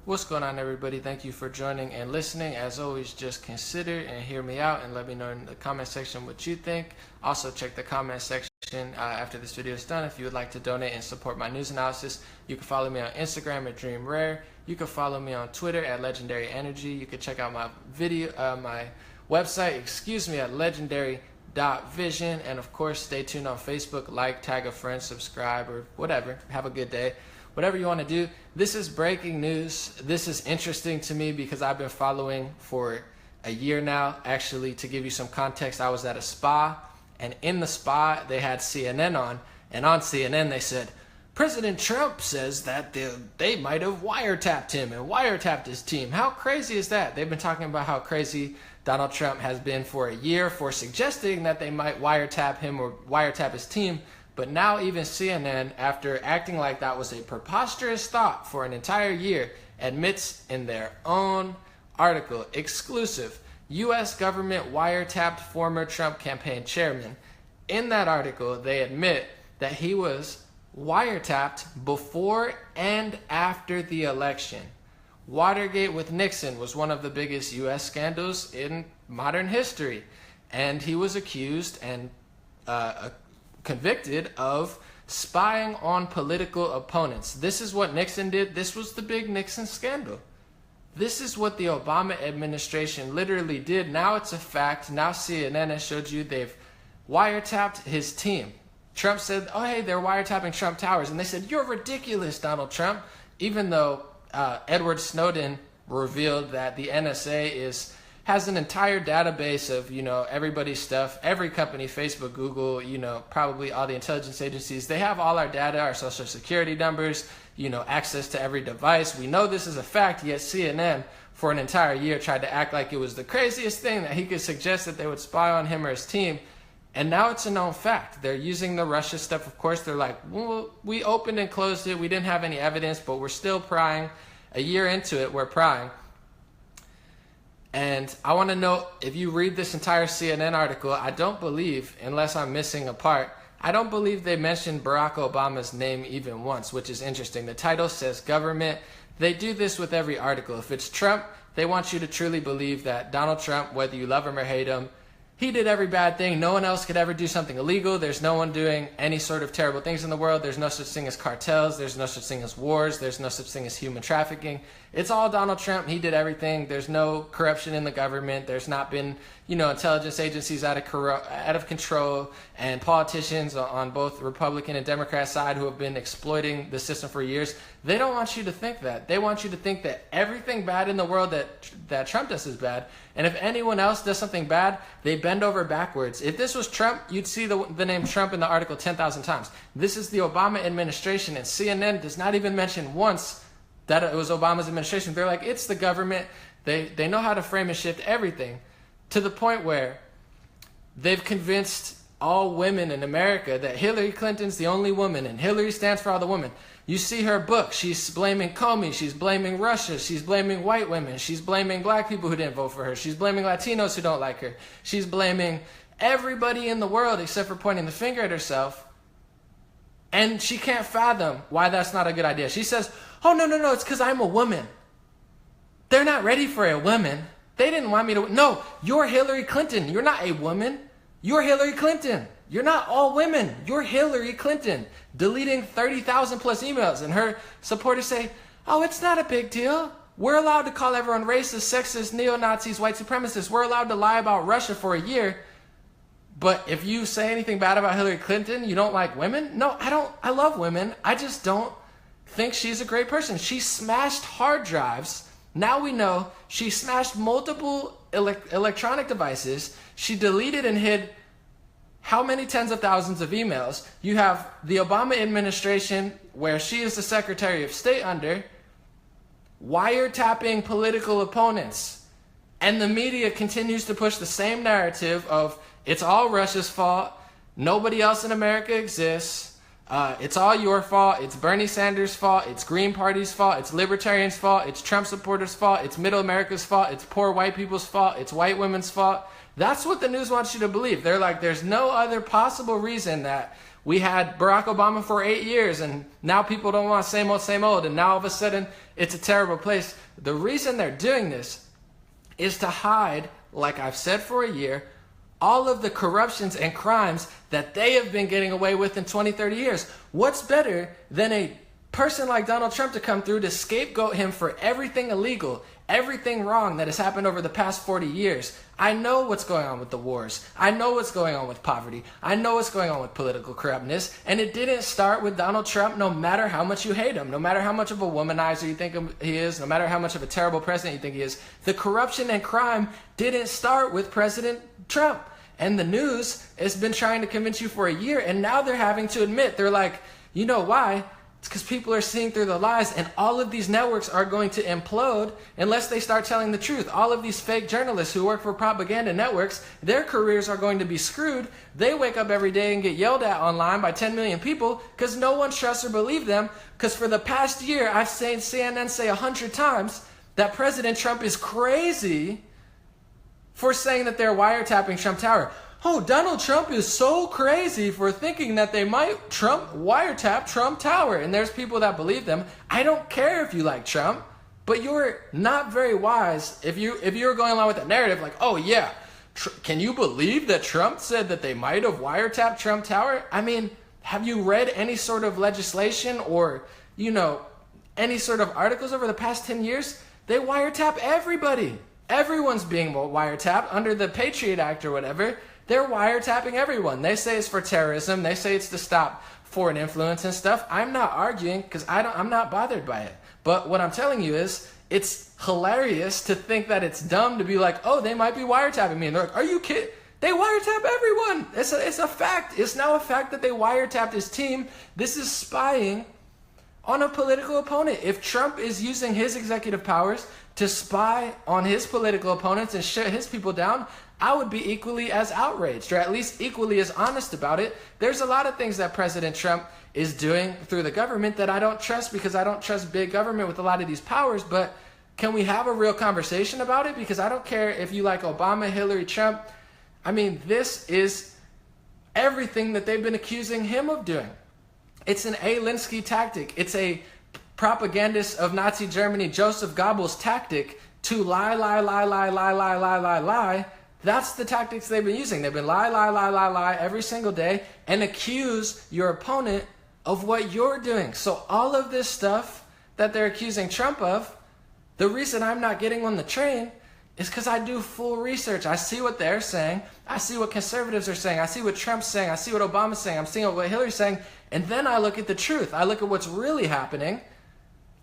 What's going on, everybody? Thank you for joining and listening. As always, just consider and hear me out and let me know in the comment section what you think. Also, check the comment section after this video is done if you would like to donate and support my news analysis. You can follow me on Instagram at Dream Rare. You can follow me on Twitter at Legendary Energy. You can check out my website, at legendary.vision. And of course, stay tuned on Facebook. Like, tag a friend, subscribe, or whatever. Have a good day. Whatever you want to do. This is breaking news. This is interesting to me because I've been following for a year now. Actually, to give you some context, I was at a spa, and in the spa, they had CNN on, and on CNN, they said, President Trump says that they might have wiretapped him and wiretapped his team. How crazy is that? They've been talking about how crazy Donald Trump has been for a year for suggesting that they might wiretap him or wiretap his team. But now even CNN, after acting like that was a preposterous thought for an entire year, admits in their own article, exclusive, U.S. government wiretapped former Trump campaign chairman. In that article, they admit that he was wiretapped before and after the election. Watergate with Nixon was one of the biggest U.S. scandals in modern history. And he was accused and convicted of spying on political opponents. This is what Nixon did. This was the big Nixon scandal. This is what the Obama administration literally did. Now it's a fact. Now CNN has showed you they've wiretapped his team. Trump said, oh, hey, they're wiretapping Trump Towers. And they said, you're ridiculous, Donald Trump. Even though Edward Snowden revealed that the NSA has an entire database of, everybody's stuff, every company, Facebook, Google, probably all the intelligence agencies. They have all our data, our social security numbers, access to every device. We know this is a fact, yet CNN for an entire year tried to act like it was the craziest thing that he could suggest that they would spy on him or his team. And now it's a known fact. They're using the Russia stuff. Of course, they're like, well, we opened and closed it. We didn't have any evidence, but we're still prying. A year into it, we're prying. And I want to know, if you read this entire CNN article, I don't believe, unless I'm missing a part, I don't believe they mentioned Barack Obama's name even once, which is interesting. The title says government. They do this with every article. If it's Trump, they want you to truly believe that Donald Trump, whether you love him or hate him, he did every bad thing. No one else could ever do something illegal. There's no one doing any sort of terrible things in the world. There's no such thing as cartels. There's no such thing as wars. There's no such thing as human trafficking. It's all Donald Trump. He did everything. There's no corruption in the government. There's not been, intelligence agencies out of control, and politicians on both Republican and Democrat side who have been exploiting the system for years. They don't want you to think that. They want you to think that everything bad in the world that Trump does is bad. And if anyone else does something bad, they bend over backwards. If this was Trump, you'd see the name Trump in the article 10,000 times. This is the Obama administration, and CNN does not even mention once that it was Obama's administration. They're like, it's the government. They know how to frame and shift everything to the point where they've convinced all women in America that Hillary Clinton's the only woman, and Hillary stands for all the women. You see her book, she's blaming Comey, she's blaming Russia, she's blaming white women, she's blaming black people who didn't vote for her, she's blaming Latinos who don't like her, she's blaming everybody in the world except for pointing the finger at herself, and she can't fathom why that's not a good idea. She says, oh, no, it's because I'm a woman. They're not ready for a woman. They didn't want me to. No, you're Hillary Clinton. You're not a woman. You're Hillary Clinton. You're not all women. You're Hillary Clinton. Deleting 30,000 plus emails. And her supporters say, oh, it's not a big deal. We're allowed to call everyone racist, sexist, neo-Nazis, white supremacists. We're allowed to lie about Russia for a year. But if you say anything bad about Hillary Clinton, you don't like women? No, I don't. I love women. I just don't think she's a great person. She smashed hard drives. Now we know she smashed multiple electronic devices. She deleted and hid how many tens of thousands of emails. You have the Obama administration, where she is the Secretary of State under, wiretapping political opponents. And the media continues to push the same narrative of it's all Russia's fault, nobody else in America exists, it's all your fault, it's Bernie Sanders' fault, it's Green Party's fault, it's Libertarians' fault, it's Trump supporters' fault, it's Middle America's fault, it's poor white people's fault, it's white women's fault. That's what the news wants you to believe. They're like, there's no other possible reason that We had Barack Obama for 8 years, and now people don't want same old, and now all of a sudden it's a terrible place. The reason they're doing this is to hide, like I've said for a year, all of the corruptions and crimes that they have been getting away with in 20, 30 years. What's better than a person like Donald Trump to come through to scapegoat him for everything illegal, everything wrong that has happened over the past 40 years? I know what's going on with the wars. I know what's going on with poverty. I know what's going on with political corruptness. And it didn't start with Donald Trump, no matter how much you hate him, no matter how much of a womanizer you think he is, no matter how much of a terrible president you think he is. The corruption and crime didn't start with President Trump. And the news has been trying to convince you for a year, and now they're having to admit, they're like, you know why? It's because people are seeing through the lies, and all of these networks are going to implode unless they start telling the truth. All of these fake journalists who work for propaganda networks, their careers are going to be screwed. They wake up every day and get yelled at online by 10 million people because no one trusts or believes them. Because for the past year, I've seen CNN say 100 times that President Trump is crazy for saying that they're wiretapping Trump Tower. Oh, Donald Trump is so crazy for thinking that they might wiretap Trump Tower. And there's people that believe them. I don't care if you like Trump, but you're not very wise if you're going along with that narrative like, oh yeah, can you believe that Trump said that they might have wiretapped Trump Tower? I mean, have you read any sort of legislation or, any sort of articles over the past 10 years? They wiretap everybody. Everyone's being wiretapped under the Patriot Act or whatever. They're wiretapping everyone. They say it's for terrorism. They say it's to stop foreign influence and stuff. I'm not arguing because I'm not bothered by it. But what I'm telling you is it's hilarious to think that it's dumb to be like, oh, they might be wiretapping me. And they're like, are you kidding? They wiretap everyone. It's a fact. It's now a fact that they wiretapped his team. This is spying on a political opponent. If Trump is using his executive powers to spy on his political opponents and shut his people down, I would be equally as outraged, or at least equally as honest about it. There's a lot of things that President Trump is doing through the government that I don't trust because I don't trust big government with a lot of these powers. But can we have a real conversation about it? Because I don't care if you like Obama, Hillary, Trump. I mean, this is everything that they've been accusing him of doing. It's an Alinsky tactic. It's a propagandist of Nazi Germany, Joseph Goebbels tactic to lie. That's the tactics they've been using. They've been lie every single day and accuse your opponent of what you're doing. So all of this stuff that they're accusing Trump of, the reason I'm not getting on the train is because I do full research. I see what they're saying. I see what conservatives are saying. I see what Trump's saying. I see what Obama's saying. I'm seeing what Hillary's saying. And then I look at the truth. I look at what's really happening.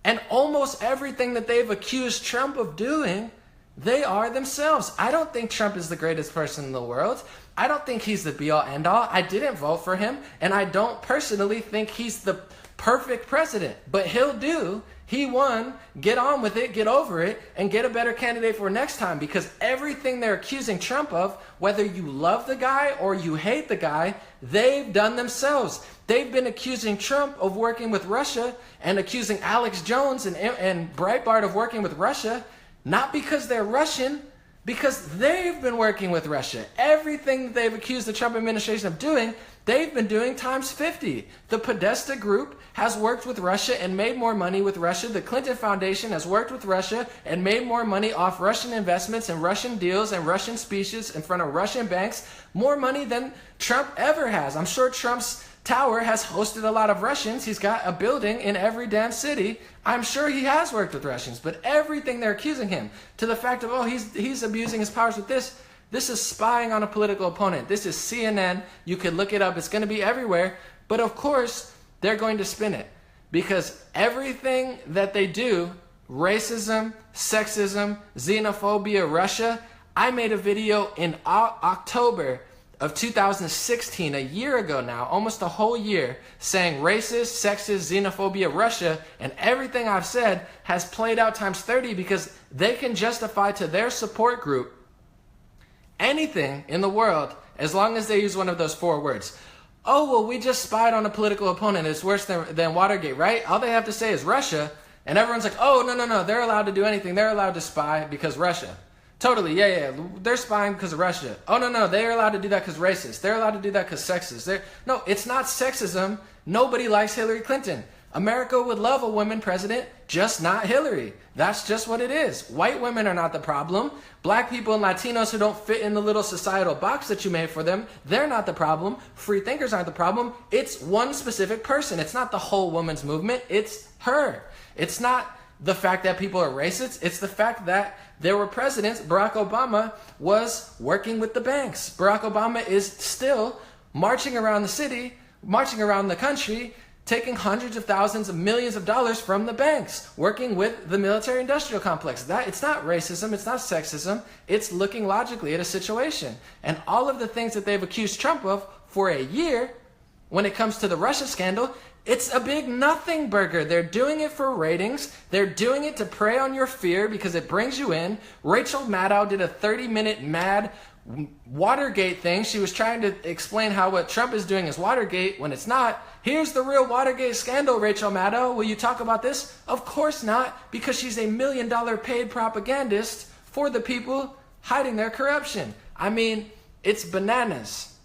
And almost everything that they've accused Trump of doing, they are themselves. I don't think Trump is the greatest person in the world. I don't think he's the be-all, end-all. I didn't vote for him, and I don't personally think he's the perfect president. But he'll do. He won. Get on with it, get over it, and get a better candidate for next time. Because everything they're accusing Trump of, whether you love the guy or you hate the guy, they've done themselves. They've been accusing Trump of working with Russia and accusing Alex Jones and Breitbart of working with Russia, not because they're Russian, because they've been working with Russia. Everything that they've accused the Trump administration of doing, they've been doing times 50. The Podesta Group has worked with Russia and made more money with Russia. The Clinton Foundation has worked with Russia and made more money off Russian investments and Russian deals and Russian speeches in front of Russian banks, more money than Trump ever has. I'm sure Trump's tower has hosted a lot of Russians. He's got a building in every damn city. I'm sure he has worked with Russians, but everything they're accusing him to the fact of, oh, he's abusing his powers with this is spying on a political opponent. This is CNN. You could look it up. It's going to be everywhere. But of course, they're going to spin it because everything that they do, racism, sexism, xenophobia, Russia, I made a video in October of 2016, a year ago now, almost a whole year, saying racist, sexist, xenophobia, Russia, and everything I've said has played out times 30 because they can justify to their support group anything in the world as long as they use one of those 4 words. Oh, well, we just spied on a political opponent. It's worse than Watergate, right? All they have to say is Russia, and everyone's like, oh, no, they're allowed to do anything. They're allowed to spy because Russia. Totally, yeah. They're spying because of Russia. Oh, no, they're allowed to do that because racist. They're allowed to do that because sexist. No, it's not sexism. Nobody likes Hillary Clinton. America would love a woman president, just not Hillary. That's just what it is. White women are not the problem. Black people and Latinos who don't fit in the little societal box that you made for them, they're not the problem. Free thinkers aren't the problem. It's one specific person. It's not the whole women's movement. It's her. It's not the fact that people are racist. It's the fact that there were presidents. Barack Obama was working with the banks. Barack Obama is still marching around the city, marching around the country, taking hundreds of thousands of millions of dollars from the banks, working with the military-industrial complex. It's not racism, it's not sexism, it's looking logically at a situation. And all of the things that they've accused Trump of for a year, when it comes to the Russia scandal, it's a big nothing burger. They're doing it for ratings. They're doing it to prey on your fear because it brings you in. Rachel Maddow did a 30-minute mad Watergate thing. She was trying to explain how what Trump is doing is Watergate when it's not. Here's the real Watergate scandal, Rachel Maddow. Will you talk about this? Of course not, because she's a $1 million paid propagandist for the people hiding their corruption. I mean, it's bananas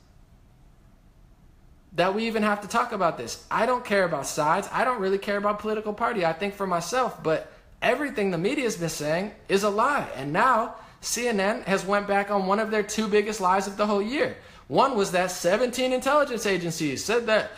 that we even have to talk about this. I don't care about sides. I don't really care about political party. I think for myself, but everything the media has been saying is a lie. And now CNN has went back on one of their two biggest lies of the whole year. One was that 17 intelligence agencies said that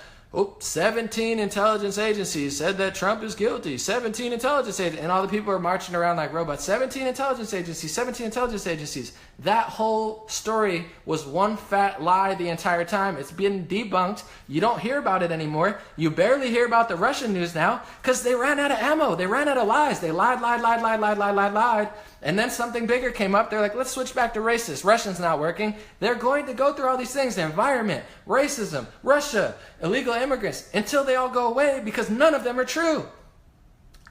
17 intelligence agencies said that Trump is guilty. 17 intelligence agencies. And all the people are marching around like robots. 17 intelligence agencies. 17 intelligence agencies. That whole story was one fat lie the entire time. It's been debunked. You don't hear about it anymore. You barely hear about the Russian news now because they ran out of ammo. They ran out of lies. They lied. And then something bigger came up. They're like, let's switch back to racist. Russia's not working. They're going to go through all these things. The environment, racism, Russia, illegal immigrants, until they all go away because none of them are true.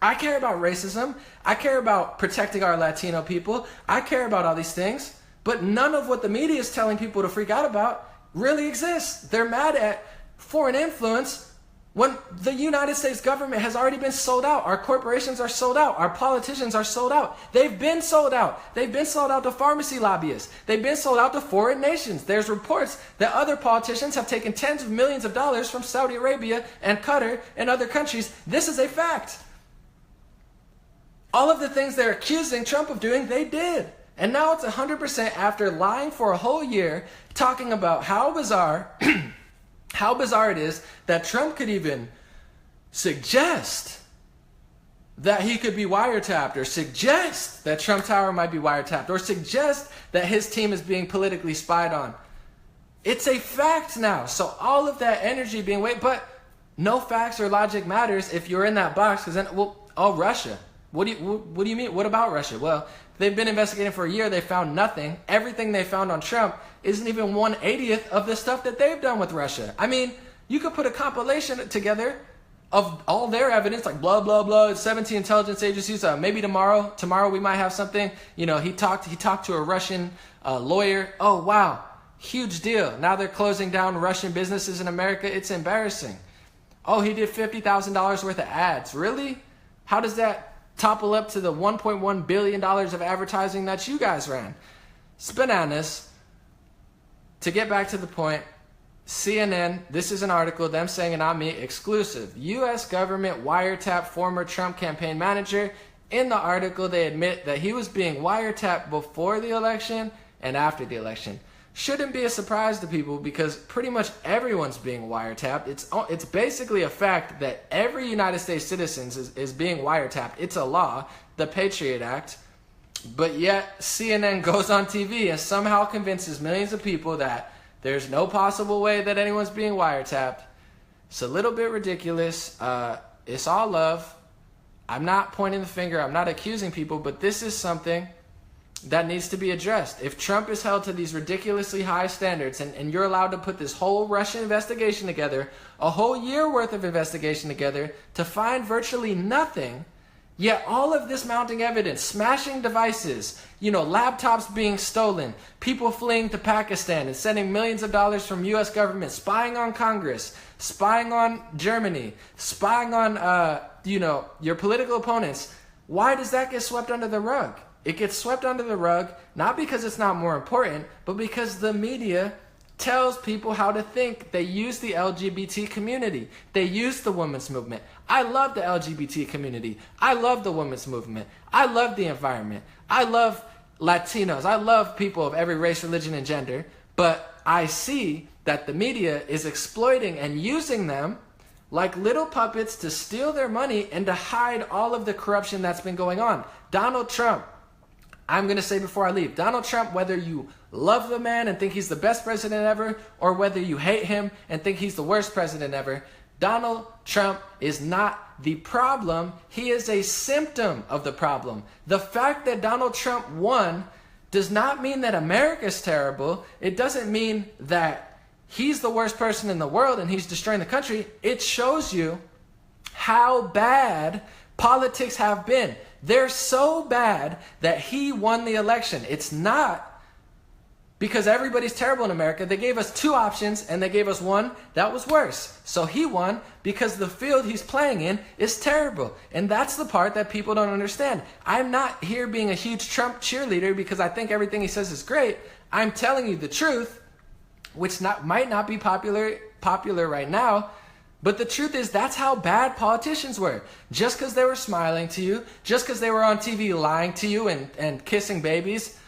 I care about racism. I care about protecting our Latino people. I care about all these things. But none of what the media is telling people to freak out about really exists. They're mad at foreign influence when the United States government has already been sold out. Our corporations are sold out. Our politicians are sold out. They've been sold out. They've been sold out to pharmacy lobbyists. They've been sold out to foreign nations. There's reports that other politicians have taken tens of millions of dollars from Saudi Arabia and Qatar and other countries. This is a fact. All of the things they're accusing Trump of doing, they did. And now it's 100% after lying for a whole year, talking about how bizarre it is that Trump could even suggest that he could be wiretapped, or suggest that Trump Tower might be wiretapped, or suggest that his team is being politically spied on. It's a fact now. So all of that energy being but no facts or logic matters if you're in that box, because then, Russia. What do you mean? What about Russia? Well, they've been investigating for a year. They found nothing. Everything they found on Trump isn't even 1/80th of the stuff that they've done with Russia. I mean, you could put a compilation together of all their evidence, like blah, blah, blah, 17 intelligence agencies. Maybe tomorrow we might have something. You know, he talked to a Russian lawyer. Oh, wow. Huge deal. Now they're closing down Russian businesses in America. It's embarrassing. Oh, he did $50,000 worth of ads. Really? How does that topple up to the $1.1 billion of advertising that you guys ran? It's bananas. To get back to the point, CNN, this is an article, them saying it on me, exclusive. U.S. government wiretap former Trump campaign manager. In the article, they admit that he was being wiretapped before the election and after the election. Shouldn't be a surprise to people because pretty much everyone's being wiretapped. It's basically a fact that every United States citizen is being wiretapped. It's a law, the Patriot Act. But yet CNN goes on TV and somehow convinces millions of people that there's no possible way that anyone's being wiretapped. It's a little bit ridiculous. It's all love. I'm not pointing the finger. I'm not accusing people, but this is something that needs to be addressed. If Trump is held to these ridiculously high standards and you're allowed to put this whole Russian investigation together, a whole year worth of investigation together to find virtually nothing, yet all of this mounting evidence, smashing devices, laptops being stolen, people fleeing to Pakistan and sending millions of dollars from U.S. government, spying on Congress, spying on Germany, spying on, your political opponents, why does that get swept under the rug? It gets swept under the rug, not because it's not more important, but because the media tells people how to think. They use the LGBT community. They use the women's movement. I love the LGBT community. I love the women's movement. I love the environment. I love Latinos. I love people of every race, religion, and gender. But I see that the media is exploiting and using them like little puppets to steal their money and to hide all of the corruption that's been going on. Donald Trump, I'm going to say before I leave, Donald Trump, whether you love the man and think he's the best president ever, or whether you hate him and think he's the worst president ever, Donald Trump is not the problem. He is a symptom of the problem. The fact that Donald Trump won does not mean that America's terrible. It doesn't mean that he's the worst person in the world and he's destroying the country. It shows you how bad politics have been. They're so bad that he won the election. It's not because everybody's terrible in America. They gave us two options and they gave us one that was worse. So he won because the field he's playing in is terrible. And that's the part that people don't understand. I'm not here being a huge Trump cheerleader because I think everything he says is great. I'm telling you the truth, which might not be popular right now. But the truth is, that's how bad politicians were. Just because they were smiling to you, just because they were on TV lying to you and kissing babies,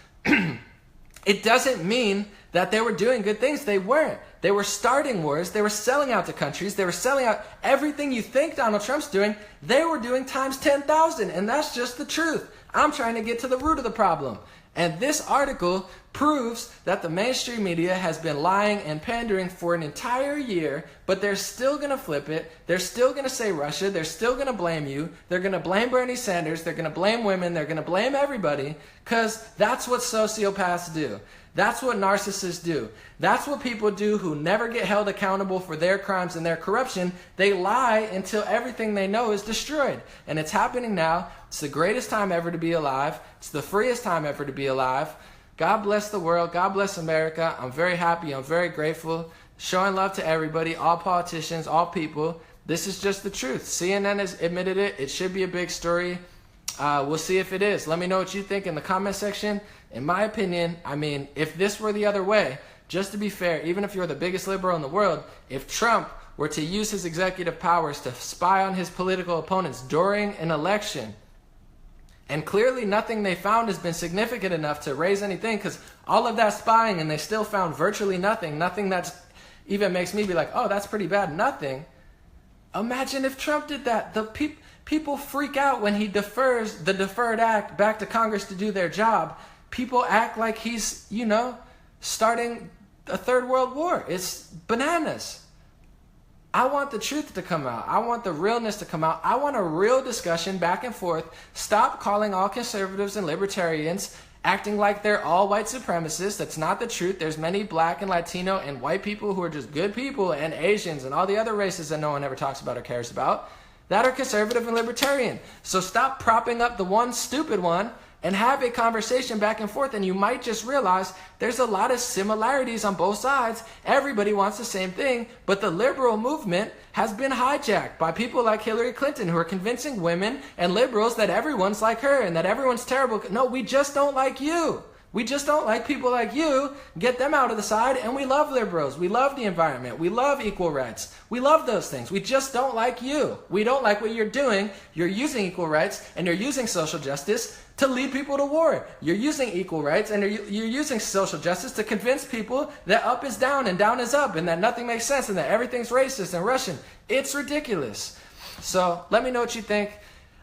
it doesn't mean that they were doing good things. They weren't. They were starting wars. They were selling out to countries. They were selling out everything you think Donald Trump's doing. They were doing times 10,000. And that's just the truth. I'm trying to get to the root of the problem. And this article proves that the mainstream media has been lying and pandering for an entire year, but they're still going to flip it. They're still going to say Russia. They're still going to blame you. They're going to blame Bernie Sanders. They're going to blame women. They're going to blame everybody because that's what sociopaths do. That's what narcissists do. That's what people do who never get held accountable for their crimes and their corruption. They lie until everything they know is destroyed. And it's happening now. It's the greatest time ever to be alive. It's the freest time ever to be alive. God bless the world. God bless America. I'm very happy. I'm very grateful. Showing love to everybody, all politicians, all people. This is just the truth. CNN has admitted it. It should be a big story. We'll see if it is. Let me know what you think in the comment section. In my opinion, I mean, if this were the other way, just to be fair, even if you're the biggest liberal in the world, if Trump were to use his executive powers to spy on his political opponents during an election, and clearly nothing they found has been significant enough to raise anything, because all of that spying and they still found virtually nothing that's even makes me be like, oh, that's pretty bad, nothing. Imagine if Trump did that. The people freak out when he defers the deferred act back to Congress to do their job. People act like he's, starting a third world war. It's bananas. I want the truth to come out. I want the realness to come out. I want a real discussion back and forth. Stop calling all conservatives and libertarians acting like they're all white supremacists. That's not the truth. There's many black and Latino and white people who are just good people, and Asians and all the other races that no one ever talks about or cares about that are conservative and libertarian. So stop propping up the one stupid one and have a conversation back and forth, and you might just realize there's a lot of similarities on both sides. Everybody wants the same thing, but the liberal movement has been hijacked by people like Hillary Clinton, who are convincing women and liberals that everyone's like her and that everyone's terrible. No, we just don't like you. We just don't like people like you. Get them out of the side. And we love liberals. We love the environment. We love equal rights. We love those things. We just don't like you. We don't like what you're doing. You're using equal rights and you're using social justice to lead people to war. You're using equal rights and you're using social justice to convince people that up is down and down is up and that nothing makes sense and that everything's racist and Russian. It's ridiculous. So let me know what you think.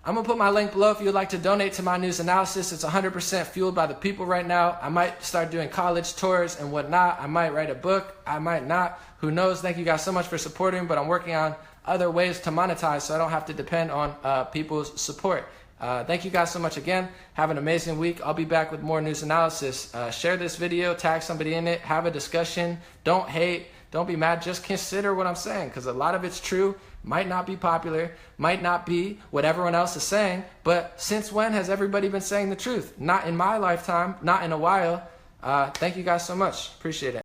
I'm going to put my link below if you'd like to donate to my news analysis. It's 100% fueled by the people right now. I might start doing college tours and whatnot. I might write a book. I might not. Who knows? Thank you guys so much for supporting, but I'm working on other ways to monetize so I don't have to depend on people's support. Thank you guys so much again. Have an amazing week. I'll be back with more news analysis. Share this video, tag somebody in it, have a discussion. Don't hate. Don't be mad. Just consider what I'm saying, because a lot of it's true. Might not be popular, might not be what everyone else is saying, but since when has everybody been saying the truth? Not in my lifetime, not in a while. Thank you guys so much. Appreciate it.